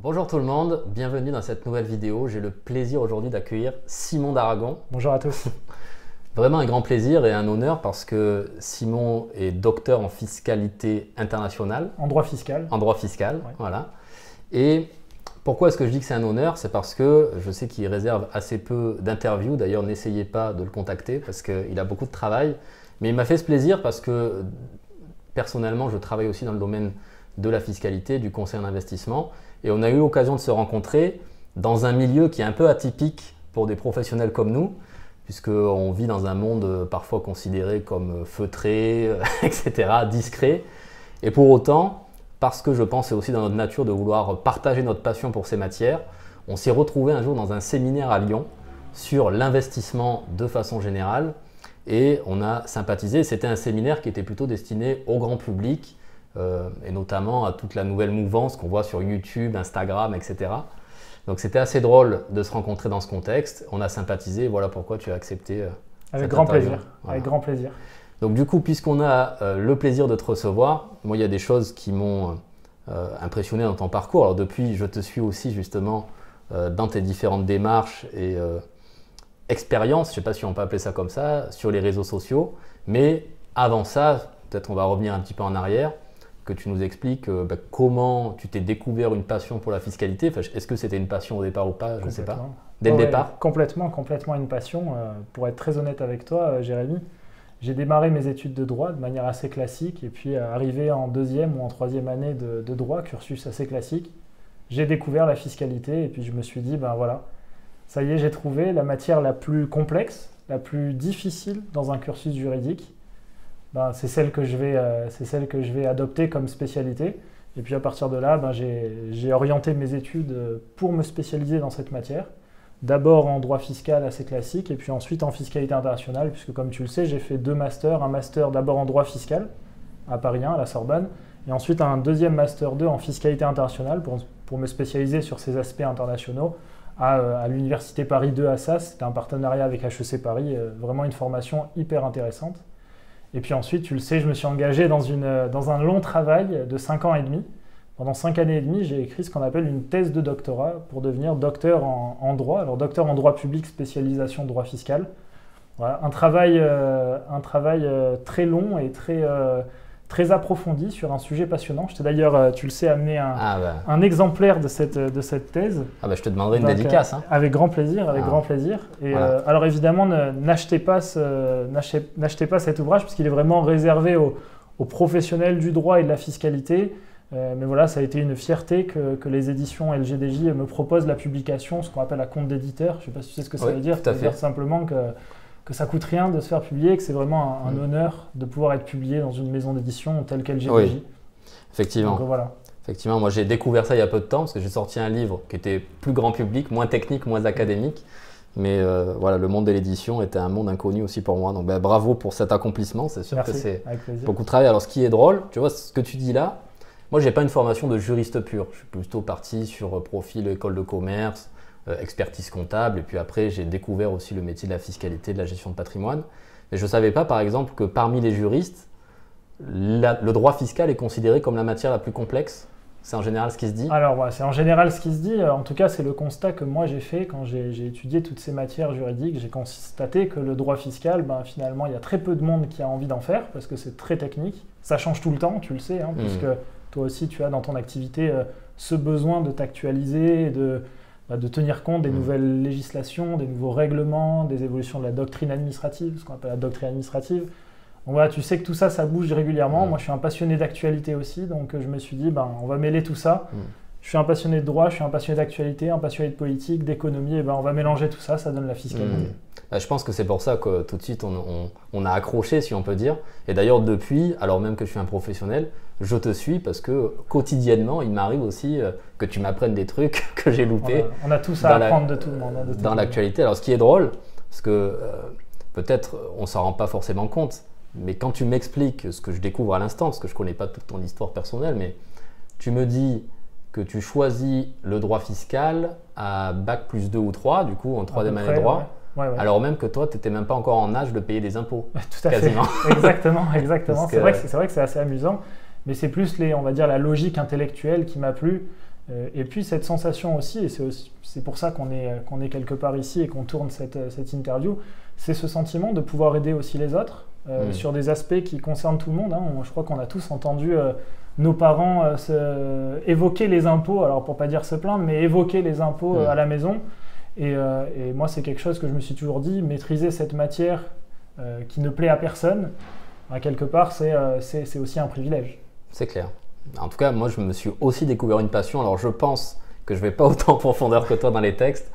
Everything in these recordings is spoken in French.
Bonjour tout le monde, bienvenue dans cette nouvelle vidéo. J'ai le plaisir aujourd'hui d'accueillir Simon d'Aragon. Bonjour à tous. Vraiment un grand plaisir et un honneur parce que Simon est docteur en fiscalité internationale. En droit fiscal. En droit fiscal, Ouais. voilà. Et pourquoi est-ce que je dis que c'est un honneur? C'est parce que je sais qu'il réserve assez peu d'interviews. D'ailleurs, n'essayez pas de le contacter parce qu'il a beaucoup de travail. Mais il m'a fait ce plaisir parce que personnellement, je travaille aussi dans le domaine de la fiscalité, du conseil en investissement. Et on a eu l'occasion de se rencontrer dans un milieu qui est un peu atypique pour des professionnels comme nous, puisqu'on vit dans un monde parfois considéré comme feutré, etc., discret. Et pour autant, parce que je pense que c'est aussi dans notre nature de vouloir partager notre passion pour ces matières, on s'est retrouvé un jour dans un séminaire à Lyon sur l'investissement de façon générale. Et on a sympathisé. C'était un séminaire qui était plutôt destiné au grand public, et notamment à toute la nouvelle mouvance qu'on voit sur YouTube, Instagram, etc. Donc c'était assez drôle de se rencontrer dans ce contexte. On a sympathisé, voilà pourquoi tu as accepté Avec cette grand interview. plaisir. Voilà. Avec grand plaisir. Donc du coup, puisqu'on a le plaisir de te recevoir, moi il y a des choses qui m'ont impressionné dans ton parcours. Alors depuis, je te suis aussi justement dans tes différentes démarches et expériences, je ne sais pas si on peut appeler ça comme ça, sur les réseaux sociaux. Mais avant ça, peut-être on va revenir un petit peu en arrière, que tu nous expliques comment tu t'es découvert une passion pour la fiscalité. Enfin, est-ce que c'était une passion au départ ou pas? Je ne sais pas. Complètement. Dès le Ouais, départ? Complètement une passion. Pour être très honnête avec toi, Jérémy, j'ai démarré mes études de droit de manière assez classique et puis arrivé en deuxième ou en troisième année de droit, cursus assez classique, j'ai découvert la fiscalité et puis je me suis dit, ben voilà, ça y est, j'ai trouvé la matière la plus complexe, la plus difficile dans un cursus juridique. Ben, c'est celle que je vais adopter comme spécialité. Et puis à partir de là, ben, j'ai orienté mes études pour me spécialiser dans cette matière. D'abord en droit fiscal assez classique et puis ensuite en fiscalité internationale, puisque comme tu le sais, j'ai fait deux masters. Un master d'abord en droit fiscal à Paris 1, à la Sorbonne, et ensuite un deuxième master 2 en fiscalité internationale pour me spécialiser sur ces aspects internationaux à l'université Paris 2 Assas. C'était un partenariat avec HEC Paris, vraiment une formation hyper intéressante. Et puis ensuite, tu le sais, je me suis engagé dans un long travail de 5 ans et demi. Pendant 5 années et demie, j'ai écrit ce qu'on appelle une thèse de doctorat pour devenir docteur en droit. Alors docteur en droit public, spécialisation droit fiscal. Voilà, un travail très long et très approfondi sur un sujet passionnant. Je t'ai d'ailleurs, tu le sais, amené un exemplaire de cette thèse. Ah bah, je te demanderai une Donc, dédicace. Hein. Avec grand plaisir, grand plaisir. Et Voilà. alors évidemment, n'achetez pas cet ouvrage puisqu'il est vraiment réservé aux professionnels du droit et de la fiscalité. Mais voilà, ça a été une fierté que les éditions LGDJ me proposent la publication, ce qu'on appelle la compte d'éditeur. Je ne sais pas si tu sais ce que ça veut dire. Tout à Ça veut dire fait. simplement que ça coûte rien de se faire publier, que c'est vraiment un honneur de pouvoir être publié dans une maison d'édition telle qu'LGDJ. Oui. Effectivement. Donc voilà. Effectivement, moi j'ai découvert ça il y a peu de temps parce que j'ai sorti un livre qui était plus grand public, moins technique, moins académique. Mais voilà, le monde de l'édition était un monde inconnu aussi pour moi. Donc bravo pour cet accomplissement, c'est sûr Merci, que c'est avec plaisir. beaucoup de travail. Alors ce qui est drôle, tu vois, ce que tu dis là, moi j'ai pas une formation de juriste pur. Je suis plutôt parti sur profil école de commerce, expertise comptable. Et puis après j'ai découvert aussi le métier de la fiscalité, de la gestion de patrimoine. Mais je ne savais pas par exemple que parmi les juristes, le droit fiscal est considéré comme la matière la plus complexe. C'est en général ce qui se dit. Alors, ouais, c'est en général ce qui se dit. En tout cas, c'est le constat que moi j'ai fait quand j'ai étudié toutes ces matières juridiques. J'ai constaté que le droit fiscal, finalement, il y a très peu de monde qui a envie d'en faire parce que c'est très technique. Ça change tout le temps, tu le sais, hein, puisque toi aussi, tu as dans ton activité ce besoin de t'actualiser et de tenir compte des nouvelles législations, des nouveaux règlements, des évolutions de la doctrine administrative, ce qu'on appelle la doctrine administrative. Donc voilà, tu sais que tout ça, ça bouge régulièrement. Moi, je suis un passionné d'actualité aussi, donc je me suis dit, on va mêler tout ça. Je suis un passionné de droit, je suis un passionné d'actualité, un passionné de politique, d'économie, et on va mélanger tout ça, ça donne la fiscalité. Je pense que c'est pour ça que tout de suite, on a accroché, si on peut dire. Et d'ailleurs, depuis, alors même que je suis un professionnel, je te suis parce que quotidiennement, il m'arrive aussi que tu m'apprennes des trucs que j'ai loupés. On a tous à apprendre de tout le monde. Dans l'actualité. Alors, ce qui est drôle, parce que peut-être on ne s'en rend pas forcément compte, mais quand tu m'expliques ce que je découvre à l'instant, parce que je ne connais pas toute ton histoire personnelle, mais tu me dis que tu choisis le droit fiscal à Bac plus 2 ou 3, du coup en troisième année de droit, ouais. alors même que toi, tu n'étais même pas encore en âge de payer des impôts. Tout à quasiment. fait, exactement. C'est que... vrai que c'est assez amusant, mais c'est plus on va dire, la logique intellectuelle qui m'a plu. Et puis cette sensation aussi, et c'est pour ça qu'on est quelque part ici et qu'on tourne cette interview, c'est ce sentiment de pouvoir aider aussi les autres sur des aspects qui concernent tout le monde. Hein. Je crois qu'on a tous entendu nos parents évoquer les impôts, alors pour pas dire se plaindre, mais évoquer les impôts à la maison. Et moi, c'est quelque chose que je me suis toujours dit, maîtriser cette matière qui ne plaît à personne, quelque part, c'est aussi un privilège. C'est clair. En tout cas, moi, je me suis aussi découvert une passion. Alors, je pense que je ne vais pas autant en profondeur que toi dans les textes,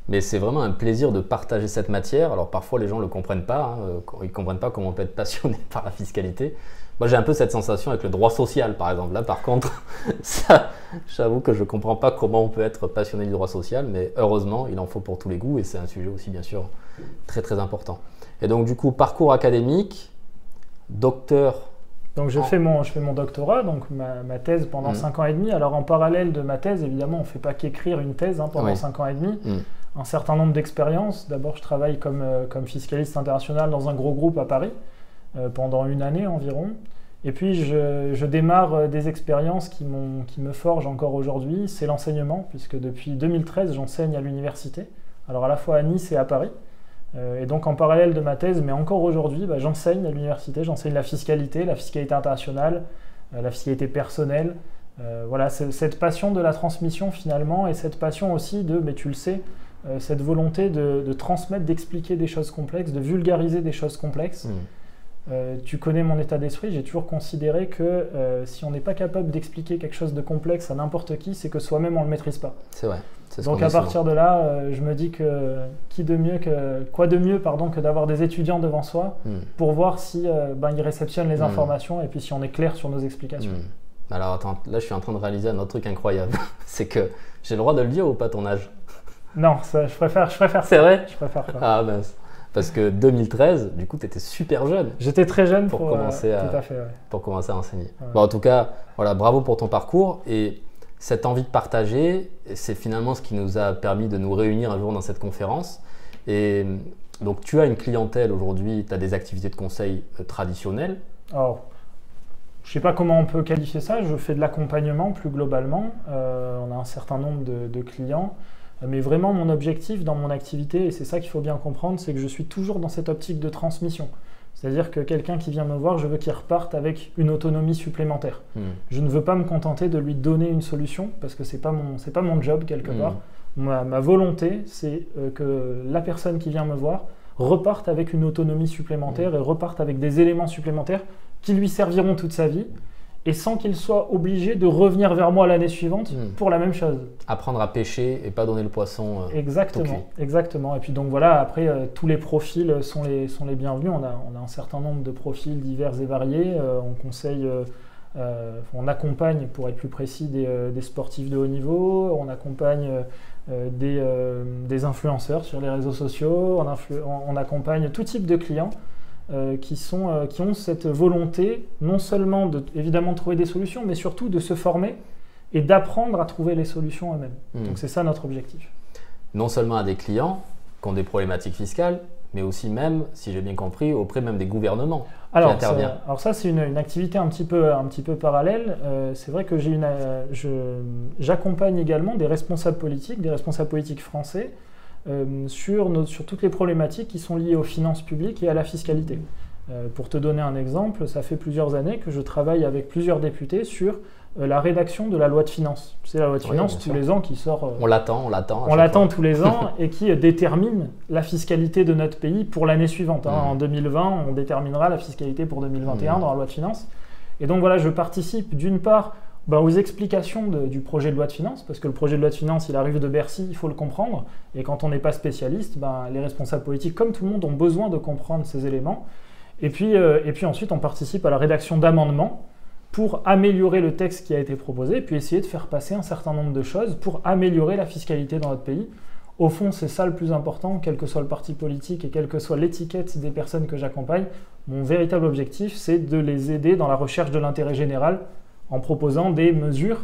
mais c'est vraiment un plaisir de partager cette matière. Alors, parfois, les gens ne le comprennent pas. Hein. Ils ne comprennent pas comment on peut être passionné par la fiscalité. Moi, j'ai un peu cette sensation avec le droit social, par exemple. Là, par contre, ça, j'avoue que je ne comprends pas comment on peut être passionné du droit social, mais heureusement, il en faut pour tous les goûts et c'est un sujet aussi, bien sûr, très, très important. Et donc, du coup, parcours académique, docteur. Donc je fais mon doctorat, donc ma thèse pendant 5 ans et demi. Alors en parallèle de ma thèse, évidemment, on ne fait pas qu'écrire une thèse pendant 5 ans et demi. Un certain nombre d'expériences. D'abord, je travaille comme fiscaliste international dans un gros groupe à Paris pendant 1 année environ. Et puis je démarre des expériences qui me forgent encore aujourd'hui. C'est l'enseignement, puisque depuis 2013, j'enseigne à l'université. Alors à la fois à Nice et à Paris. Et donc en parallèle de ma thèse, mais encore aujourd'hui, j'enseigne à l'université, j'enseigne la fiscalité internationale, la fiscalité personnelle. Voilà, cette passion de la transmission finalement, et cette passion aussi mais tu le sais, cette volonté de transmettre, d'expliquer des choses complexes, de vulgariser des choses complexes. Tu connais mon état d'esprit, j'ai toujours considéré que si on n'est pas capable d'expliquer quelque chose de complexe à n'importe qui, c'est que soi-même on ne le maîtrise pas. C'est vrai. Donc à partir de là, je me dis que quoi de mieux que d'avoir des étudiants devant soi pour voir si ils réceptionnent les informations et puis si on est clair sur nos explications. Alors attends, là je suis en train de réaliser un autre truc incroyable. C'est que j'ai le droit de le dire ou pas ton âge? Non, je préfère C'est vrai? Je préfère pas. Ah mince. Parce que 2013, du coup, tu étais super jeune. J'étais très jeune pour commencer pour commencer à enseigner. Ouais. Bon, en tout cas, voilà, bravo pour ton parcours. Et cette envie de partager, c'est finalement ce qui nous a permis de nous réunir un jour dans cette conférence. Et donc, tu as une clientèle aujourd'hui, tu as des activités de conseil traditionnelles. Alors, je ne sais pas comment on peut qualifier ça. Je fais de l'accompagnement plus globalement. On a un certain nombre de clients. Mais vraiment, mon objectif dans mon activité, et c'est ça qu'il faut bien comprendre, c'est que je suis toujours dans cette optique de transmission. C'est-à-dire que quelqu'un qui vient me voir, je veux qu'il reparte avec une autonomie supplémentaire. Je ne veux pas me contenter de lui donner une solution, parce que c'est pas mon job quelque part. Ma volonté, c'est que la personne qui vient me voir reparte avec une autonomie supplémentaire et reparte avec des éléments supplémentaires qui lui serviront toute sa vie, et sans qu'il soit obligé de revenir vers moi l'année suivante pour la même chose. Apprendre à pêcher et pas donner le poisson. Exactement. Et puis donc voilà, après tous les profils sont les bienvenus. On a un certain nombre de profils divers et variés. On accompagne, pour être plus précis, des sportifs de haut niveau. On accompagne des influenceurs sur les réseaux sociaux. On accompagne tout type de clients. Qui ont cette volonté non seulement de évidemment trouver des solutions, mais surtout de se former et d'apprendre à trouver les solutions eux-mêmes. Donc c'est ça notre objectif. Non seulement à des clients qui ont des problématiques fiscales, mais aussi même, si j'ai bien compris, auprès même des gouvernements qui interviennent. Alors ça, c'est une activité un petit peu parallèle. C'est vrai que j'accompagne également des responsables politiques français, sur toutes les problématiques qui sont liées aux finances publiques et à la fiscalité. Pour te donner un exemple, ça fait plusieurs années que je travaille avec plusieurs députés sur la rédaction de la loi de finances. C'est la loi de finances tous les ans qui sort. On l'attend tous les ans et qui détermine la fiscalité de notre pays pour l'année suivante. En 2020, on déterminera la fiscalité pour 2021 dans la loi de finances. Et donc voilà, je participe d'une part aux explications du projet de loi de finances, parce que le projet de loi de finances, il arrive de Bercy, il faut le comprendre, et quand on n'est pas spécialiste, les responsables politiques, comme tout le monde, ont besoin de comprendre ces éléments. Et puis ensuite, on participe à la rédaction d'amendements pour améliorer le texte qui a été proposé, et puis essayer de faire passer un certain nombre de choses pour améliorer la fiscalité dans notre pays. Au fond, c'est ça le plus important, quel que soit le parti politique et quelle que soit l'étiquette des personnes que j'accompagne. Mon véritable objectif, c'est de les aider dans la recherche de l'intérêt général, en proposant des mesures,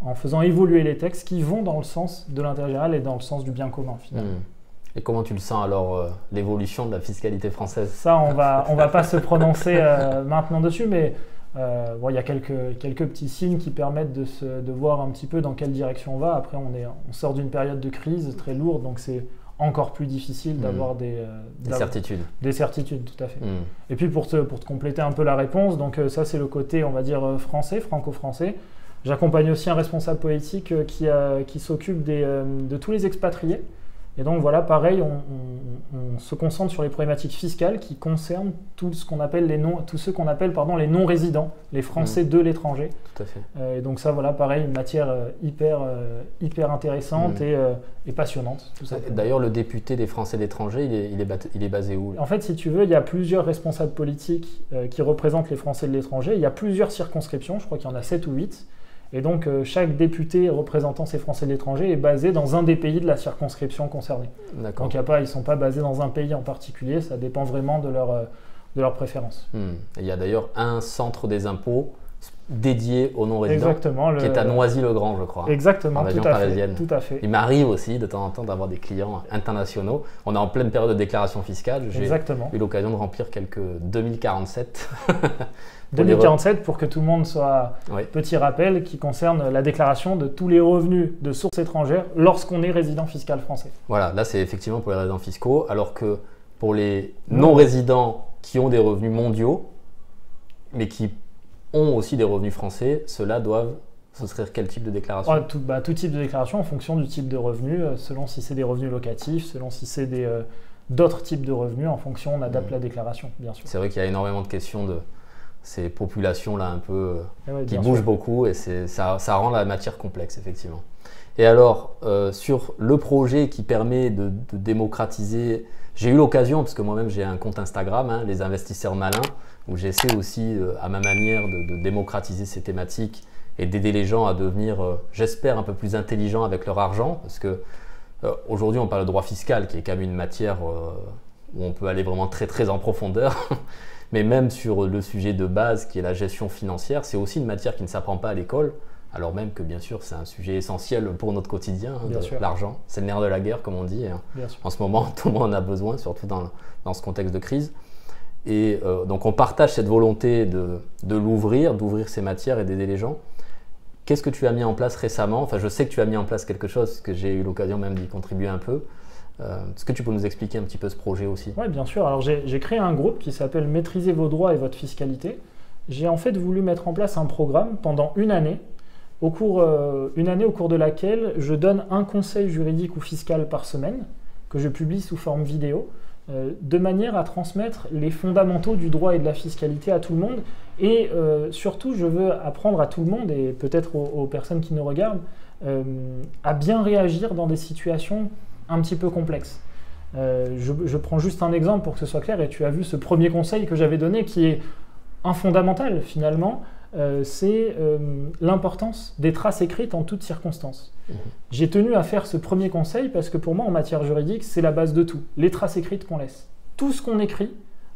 en faisant évoluer les textes qui vont dans le sens de l'intérêt général et dans le sens du bien commun, finalement. Et comment tu le sens alors, l'évolution de la fiscalité française? Ça, on va pas se prononcer maintenant dessus, mais Bon, il y a quelques petits signes qui permettent de voir un petit peu dans quelle direction on va. Après, on sort d'une période de crise très lourde, donc c'est encore plus difficile d'avoir des certitudes. Des certitudes, tout à fait. Et puis pour te compléter un peu la réponse, donc ça c'est le côté, on va dire, français, franco-français. J'accompagne aussi un responsable politique qui s'occupe de tous les expatriés. Et donc voilà, pareil, on se concentre sur les problématiques fiscales qui concernent tous ceux qu'on appelle les non-résidents, les Français de l'étranger. Tout à fait. Et donc ça, voilà, pareil, une matière hyper intéressante et passionnante. D'ailleurs, le député des Français de l'étranger, il est basé où? En fait, si tu veux, il y a plusieurs responsables politiques qui représentent les Français de l'étranger. Il y a plusieurs circonscriptions, je crois qu'il y en a 7 ou 8. Et donc, chaque député représentant ces Français de l'étranger est basé dans un des pays de la circonscription concernée. D'accord. Donc, ils ne sont pas basés dans un pays en particulier, ça dépend vraiment de leur préférence. Il y a d'ailleurs un centre des impôts dédié aux non-résidents. Exactement. Qui est à Noisy-le-Grand, je crois. Exactement, en région tout à parisienne. Fait. Tout à fait. Il m'arrive aussi de temps en temps d'avoir des clients internationaux. On est en pleine période de déclaration fiscale. J'ai eu l'occasion de remplir quelques 2047. 2047 pour que tout le monde soit petit rappel qui concerne la déclaration de tous les revenus de source étrangère lorsqu'on est résident fiscal français. Voilà, là c'est effectivement pour les résidents fiscaux, alors que pour les non-résidents qui ont des revenus mondiaux, mais qui ont aussi des revenus français, ceux-là doivent souscrire quel type de déclaration? Tout type de déclaration en fonction du type de revenu, selon si c'est des revenus locatifs, selon si c'est d'autres types de revenus, en fonction on adapte la déclaration, bien sûr. C'est vrai qu'il y a énormément de questions de ces populations-là un peu qui bougent beaucoup et ça rend la matière complexe, effectivement. Et alors, sur le projet qui permet de démocratiser, j'ai eu l'occasion, parce que moi-même j'ai un compte Instagram, les investisseurs malins, où j'essaie aussi à ma manière de démocratiser ces thématiques et d'aider les gens à devenir, j'espère, un peu plus intelligents avec leur argent, parce que aujourd'hui on parle de droit fiscal, qui est quand même une matière où on peut aller vraiment très très en profondeur. Mais même sur le sujet de base qui est la gestion financière, c'est aussi une matière qui ne s'apprend pas à l'école, alors même que bien sûr c'est un sujet essentiel pour notre quotidien, l'argent. C'est le nerf de la guerre comme on dit. En ce moment, tout le monde en a besoin, surtout dans ce contexte de crise. Et donc on partage cette volonté d'ouvrir ces matières et d'aider les gens. Qu'est-ce que tu as mis en place récemment? Enfin, je sais que tu as mis en place quelque chose, parce que j'ai eu l'occasion même d'y contribuer un peu. Est-ce que tu peux nous expliquer un petit peu ce projet aussi? Oui, bien sûr. Alors j'ai créé un groupe qui s'appelle Maîtriser vos droits et votre fiscalité. J'ai en fait voulu mettre en place un programme pendant une année, au cours de laquelle je donne un conseil juridique ou fiscal par semaine, que je publie sous forme vidéo, de manière à transmettre les fondamentaux du droit et de la fiscalité à tout le monde. Et surtout, je veux apprendre à tout le monde, et peut-être aux personnes qui nous regardent, à bien réagir dans des situations un petit peu complexe. Je prends juste un exemple pour que ce soit clair, et tu as vu ce premier conseil que j'avais donné qui est un fondamental finalement, c'est l'importance des traces écrites en toutes circonstances. J'ai tenu à faire ce premier conseil parce que pour moi en matière juridique c'est la base de tout, les traces écrites qu'on laisse. Tout ce qu'on écrit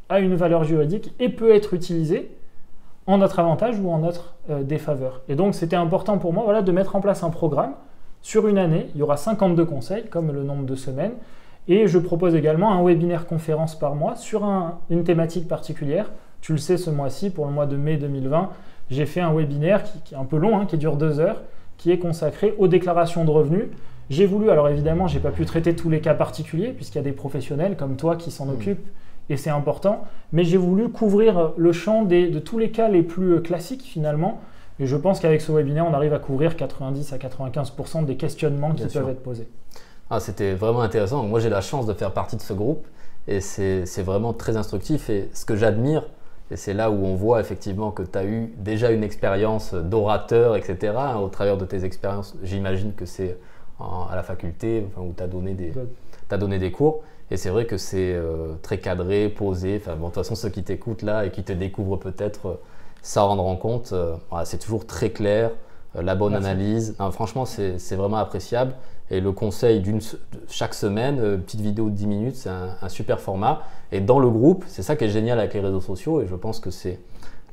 a une valeur juridique et peut être utilisé en notre avantage ou en notre défaveur. Et donc c'était important pour moi de mettre en place un programme. Sur une année, il y aura 52 conseils, comme le nombre de semaines, et je propose également un webinaire conférence par mois sur une thématique particulière. Tu le sais, ce mois-ci, pour le mois de mai 2020, j'ai fait un webinaire qui est un peu long, qui dure 2 heures, qui est consacré aux déclarations de revenus. J'ai voulu, alors évidemment, je n'ai pas pu traiter tous les cas particuliers, puisqu'il y a des professionnels comme toi qui s'en occupent, et c'est important, mais j'ai voulu couvrir le champ de tous les cas les plus classiques finalement. Et je pense qu'avec ce webinaire, on arrive à couvrir 90 à 95% des questionnements qui peuvent être posés. C'était vraiment intéressant. Moi, j'ai la chance de faire partie de ce groupe et c'est vraiment très instructif. Et ce que j'admire, et c'est là où on voit effectivement que tu as eu déjà une expérience d'orateur, etc. Au travers de tes expériences, j'imagine que c'est à la faculté où tu as donné des cours. Et c'est vrai que c'est très cadré, posé. De toute façon, ceux qui t'écoutent là et qui te découvrent peut-être s'en rendront compte, c'est toujours très clair, la bonne analyse. Non, franchement, c'est vraiment appréciable. Et le conseil chaque semaine, petite vidéo de 10 minutes, c'est un super format. Et dans le groupe, c'est ça qui est génial avec les réseaux sociaux. Et je pense que c'est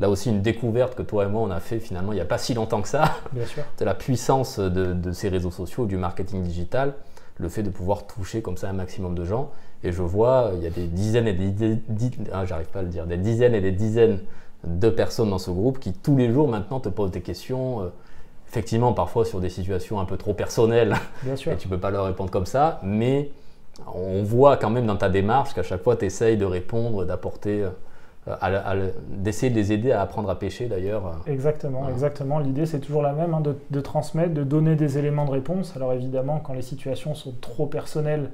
là aussi une découverte que toi et moi, on a fait finalement il n'y a pas si longtemps que ça. Bien sûr. C'est la puissance de ces réseaux sociaux, du marketing digital, le fait de pouvoir toucher comme ça un maximum de gens. Et je vois, il y a des dizaines et des dizaines 2 personnes dans ce groupe qui tous les jours maintenant te posent des questions, effectivement parfois sur des situations un peu trop personnelles, Bien sûr. et tu ne peux pas leur répondre comme ça, mais on voit quand même dans ta démarche qu'à chaque fois tu essayes de répondre, d'apporter, d'essayer de les aider à apprendre à pêcher d'ailleurs. Exactement, Voilà. exactement. L'idée, c'est toujours la même, hein, de transmettre, de donner des éléments de réponse. Alors évidemment, quand les situations sont trop personnelles,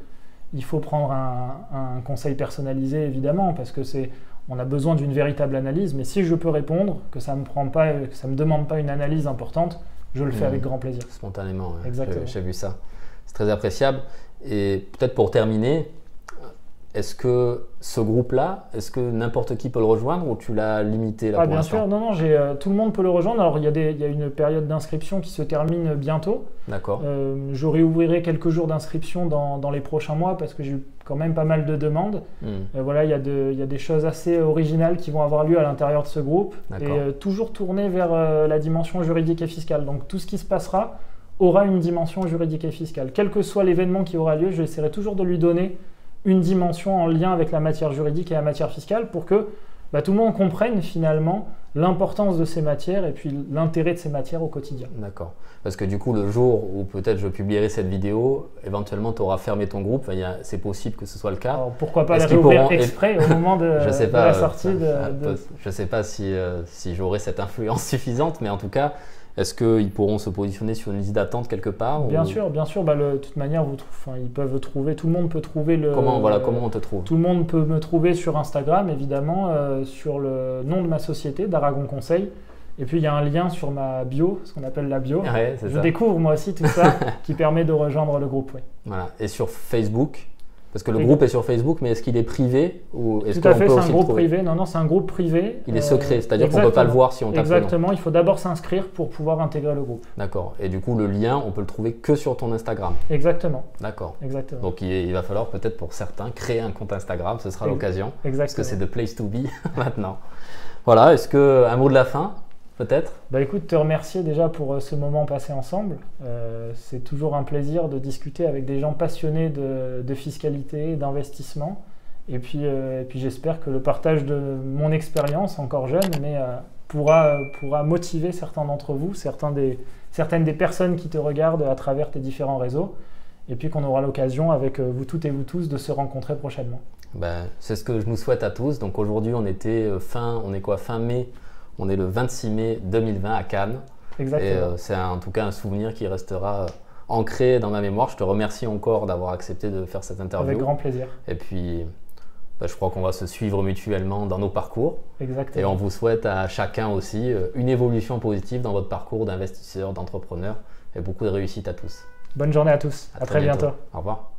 il faut prendre un conseil personnalisé, évidemment, parce que on a besoin d'une véritable analyse. Mais si je peux répondre, que ça me demande pas une analyse importante, je le fais avec grand plaisir. Spontanément, ouais. Exactement. J'ai vu ça. C'est très appréciable. Et peut-être pour terminer, est-ce que ce groupe-là, est-ce que n'importe qui peut le rejoindre ou tu l'as limité là pour Bien l'instant? sûr, non, tout le monde peut le rejoindre. Alors il y a une période d'inscription qui se termine bientôt. D'accord. Je réouvrirai quelques jours d'inscription dans les prochains mois parce que j'ai eu quand même pas mal de demandes. Voilà, il y a des choses assez originales qui vont avoir lieu à l'intérieur de ce groupe et toujours tournées vers la dimension juridique et fiscale. Donc tout ce qui se passera aura une dimension juridique et fiscale. Quel que soit l'événement qui aura lieu, j'essaierai toujours de lui donner une dimension en lien avec la matière juridique et la matière fiscale pour que tout le monde comprenne finalement l'importance de ces matières et puis l'intérêt de ces matières au quotidien. D'accord. Parce que du coup, le jour où peut-être je publierai cette vidéo, éventuellement tu auras fermé ton groupe. Enfin, c'est possible que ce soit le cas. Alors pourquoi pas la réouvrir exprès au moment de la sortie Je ne sais pas si j'aurai cette influence suffisante, mais en tout cas, est-ce qu'ils pourront se positionner sur une liste d'attente quelque part? Bien sûr. De toute manière, ils peuvent trouver. Tout le monde peut trouver le. Comment on te trouve? Tout le monde peut me trouver sur Instagram, évidemment, sur le nom de ma société, d'Aragon Conseil. Et puis il y a un lien sur ma bio, ce qu'on appelle la bio. Ouais, je découvre moi aussi tout ça, qui permet de rejoindre le groupe. Oui. Voilà. Et sur Facebook? Parce que le groupe est sur Facebook, mais est-ce qu'il est privé ou est-ce Tout à fait, c'est un groupe privé. Non, c'est un groupe privé. Il est secret, c'est-à-dire qu'on ne peut pas le voir si on tape le nom. Exactement, il faut d'abord s'inscrire pour pouvoir intégrer le groupe. D'accord. Et du coup, le lien, on peut le trouver que sur ton Instagram. Exactement. D'accord. Exactement. Donc il va falloir peut-être pour certains créer un compte Instagram, ce sera l'occasion. Exactement. Parce que c'est the place to be maintenant. Voilà, est-ce qu'un mot de la fin peut-être? Écoute, te remercier déjà pour ce moment passé ensemble. C'est toujours un plaisir de discuter avec des gens passionnés de fiscalité, d'investissement. Et puis j'espère que le partage de mon expérience, encore jeune, mais pourra motiver certains d'entre vous, certaines des personnes qui te regardent à travers tes différents réseaux. Et puis qu'on aura l'occasion avec vous toutes et vous tous de se rencontrer prochainement. C'est ce que je nous souhaite à tous. Donc aujourd'hui, on est fin mai. On est le 26 mai 2020 à Cannes. Exactement. Et c'est en tout cas un souvenir qui restera ancré dans ma mémoire. Je te remercie encore d'avoir accepté de faire cette interview. Avec grand plaisir. Et puis, je crois qu'on va se suivre mutuellement dans nos parcours. Exactement. Et on vous souhaite à chacun aussi une évolution positive dans votre parcours d'investisseur, d'entrepreneur. Et beaucoup de réussite à tous. Bonne journée à tous. À très bientôt. Au revoir.